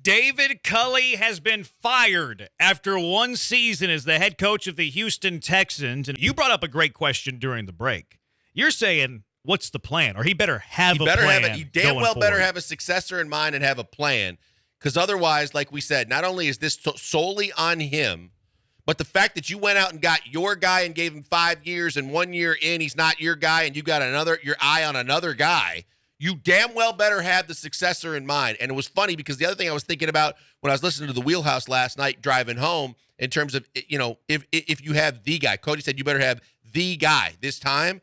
David Culley has been fired after one season as the head coach of the Houston Texans. And you brought up a great question during the break. You're saying, what's the plan? Or he better have a plan. He damn well better have a successor in mind and have a plan. Because otherwise, like we said, not only is this solely on him, but the fact that you went out and got your guy and gave him 5 years and 1 year in, he's not your guy, and you got your eye on another guy, you damn well better have the successor in mind. And it was funny because the other thing I was thinking about when I was listening to the Wheelhouse last night driving home in terms of, if you have the guy, Cody said you better have the guy this time.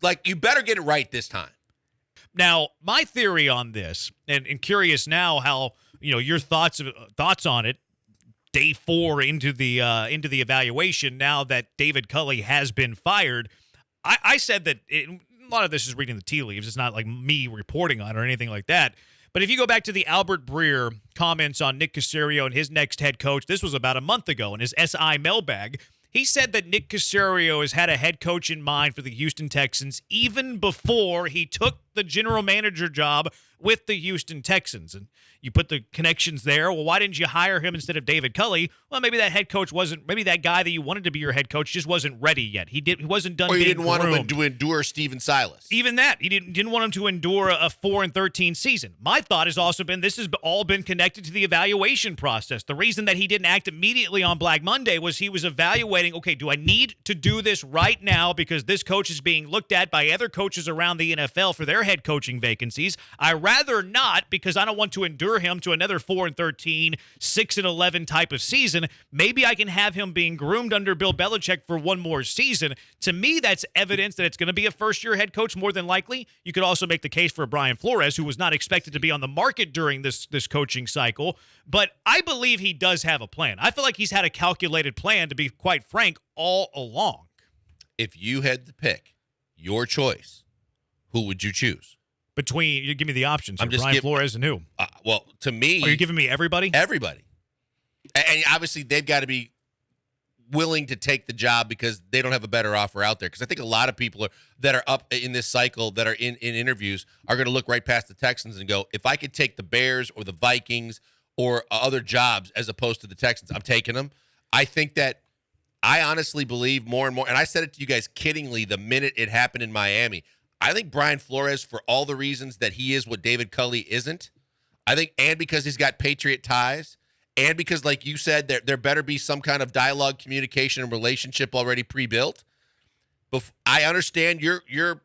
Like, you better get it right this time. Now, my theory on this, and curious now how, your thoughts on it, day 4 into the evaluation, now that David Culley has been fired, I said that a lot of this is reading the tea leaves. It's not like me reporting on it or anything like that. But if you go back to the Albert Breer comments on Nick Caserio and his next head coach, this was about a month ago in his SI mailbag. He said that Nick Caserio has had a head coach in mind for the Houston Texans even before he took the general manager job with the Houston Texans. And you put the connections there. Well, why didn't you hire him instead of David Culley? Well, maybe that head coach maybe that guy that you wanted to be your head coach just wasn't ready yet. He wasn't done. Or you didn't want him to endure Steven Silas. Even that. He didn't want him to endure a 4-13 season. My thought has also been this has all been connected to the evaluation process. The reason that he didn't act immediately on Black Monday was he was evaluating, okay, do I need to do this right now because this coach is being looked at by other coaches around the NFL for their head coaching vacancies? I rather not because I don't want to endure him to another 4-13, 6-11 type of season. Maybe I can have him being groomed under Bill Belichick for one more season. To me, that's evidence that it's going to be a first-year head coach more than likely. You could also make the case for Brian Flores, who was not expected to be on the market during this coaching cycle. But I believe he does have a plan. I feel like he's had a calculated plan, to be quite frank, all along. If you had to pick your choice, who would you choose? You give me the options. Brian Flores and who? Well, to me, are you giving me everybody? Everybody, and obviously they've got to be willing to take the job because they don't have a better offer out there. Because I think a lot of people that are up in this cycle that are in interviews are going to look right past the Texans and go, if I could take the Bears or the Vikings or other jobs as opposed to the Texans, I'm taking them. I think that I honestly believe more and more, and I said it to you guys kiddingly the minute it happened in Miami. I think Brian Flores, for all the reasons that he is what David Culley isn't, I think, and because he's got Patriot ties, and because, like you said, there better be some kind of dialogue, communication, and relationship already pre-built. I understand your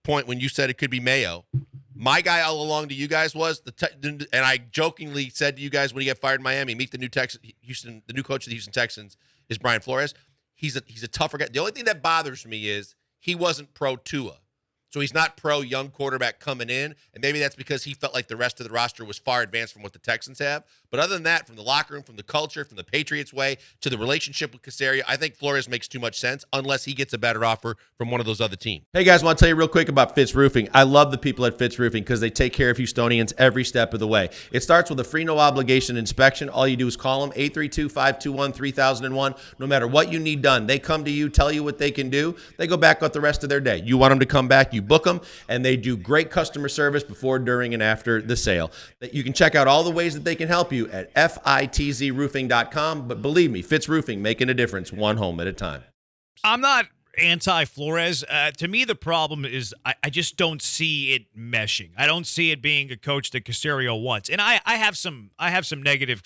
point when you said it could be Mayo. My guy all along to you guys was, and I jokingly said to you guys when he got fired in Miami, meet the new the new coach of the Houston Texans is Brian Flores. He's a tougher guy. The only thing that bothers me is he wasn't pro Tua. So he's not pro young quarterback coming in, and maybe that's because he felt like the rest of the roster was far advanced from what the Texans have. But other than that, from the locker room, from the culture, from the Patriots way, to the relationship with Caserio, I think Flores makes too much sense unless he gets a better offer from one of those other teams. Hey guys, I want to tell you real quick about Fitz Roofing. I love the people at Fitz Roofing because they take care of Houstonians every step of the way. It starts with a free no-obligation inspection. All you do is call them, 832-521-3001. No matter what you need done, they come to you, tell you what they can do. They go back out the rest of their day. You want them to come back, you book them, and they do great customer service before, during, and after the sale. You can check out all the ways that they can help you at fitzroofing.com. But believe me, Fitz Roofing, making a difference one home at a time. I'm not anti-Flores. To me, the problem is I just don't see it meshing. I don't see it being a coach that Caserio wants. And I have some negative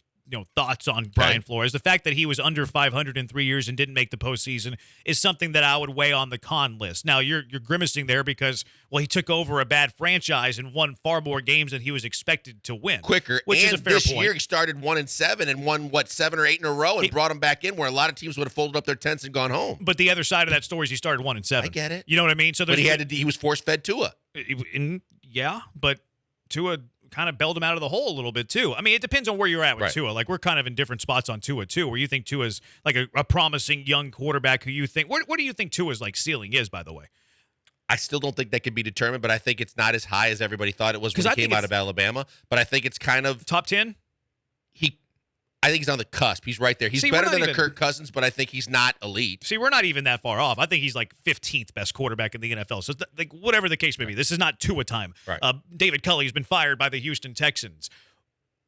thoughts on Brian Flores. The fact that he was under 500 in 3 years and didn't make the postseason is something that I would weigh on the con list. Now, you're grimacing there because, he took over a bad franchise and won far more games than he was expected to win. Quicker. Which is a fair this point. year he started 1-7 and won, 7 or 8 in a row and brought him back in where a lot of teams would have folded up their tents and gone home. But the other side of that story is he started 1-7. I get it. You know what I mean? So but he was force-fed Tua. Yeah, but Tua kind of bailed him out of the hole a little bit too. I mean, it depends on where you're at with Tua. Like, we're kind of in different spots on Tua too, where you think Tua's like a promising young quarterback who you think, what do you think Tua's like ceiling is, by the way? I still don't think that could be determined, but I think it's not as high as everybody thought it was when he came out of Alabama. But I think it's kind of top 10. I think he's on the cusp. He's right there. He's better than a Kirk Cousins, but I think he's not elite. See, we're not even that far off. I think he's like 15th best quarterback in the NFL. So, whatever the case may be, this is not Tua time. Right. David Culley has been fired by the Houston Texans.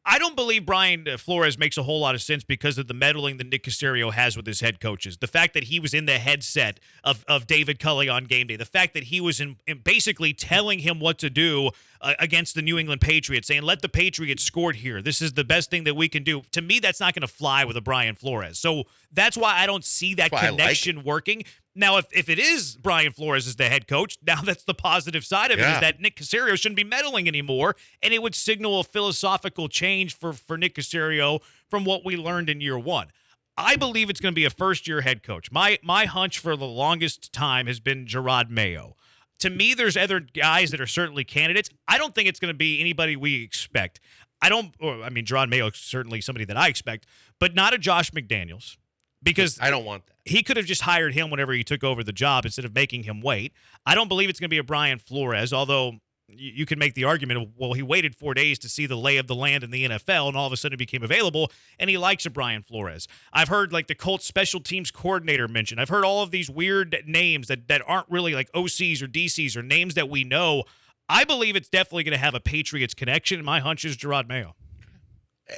I don't believe Brian Flores makes a whole lot of sense because of the meddling that Nick Caserio has with his head coaches. The fact that he was in the headset of David Culley on game day. The fact that he was in basically telling him what to do against the New England Patriots, saying, let the Patriots score here. This is the best thing that we can do. To me, that's not going to fly with a Brian Flores. So that's why I don't see that connection working. Now, if it is Brian Flores as the head coach, now that's the positive side of it, is that Nick Caserio shouldn't be meddling anymore, and it would signal a philosophical change for Nick Caserio from what we learned in year one. I believe it's going to be a first-year head coach. My hunch for the longest time has been Gerard Mayo. To me, there's other guys that are certainly candidates. I don't think it's going to be anybody we expect. Gerard Mayo is certainly somebody that I expect, but not a Josh McDaniels. Because I don't want that. He could have just hired him whenever he took over the job instead of making him wait. I don't believe it's going to be a Brian Flores, although you can make the argument of, well, he waited 4 days to see the lay of the land in the NFL, and all of a sudden it became available, and he likes a Brian Flores. I've heard like the Colts special teams coordinator mentioned. I've heard all of these weird names that aren't really like OCs or DCs or names that we know. I believe it's definitely going to have a Patriots connection, and my hunch is Gerard Mayo.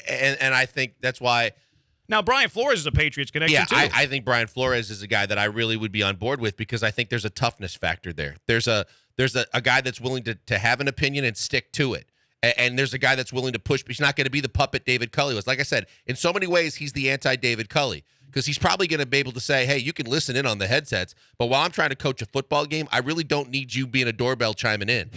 And I think that's why – now, Brian Flores is a Patriots connection, too. I think Brian Flores is a guy that I really would be on board with because I think there's a toughness factor there. There's a guy that's willing to have an opinion and stick to it. And there's a guy that's willing to push, but he's not going to be the puppet David Culley was. Like I said, in so many ways, he's the anti-David Culley because he's probably going to be able to say, hey, you can listen in on the headsets, but while I'm trying to coach a football game, I really don't need you being a doorbell chiming in.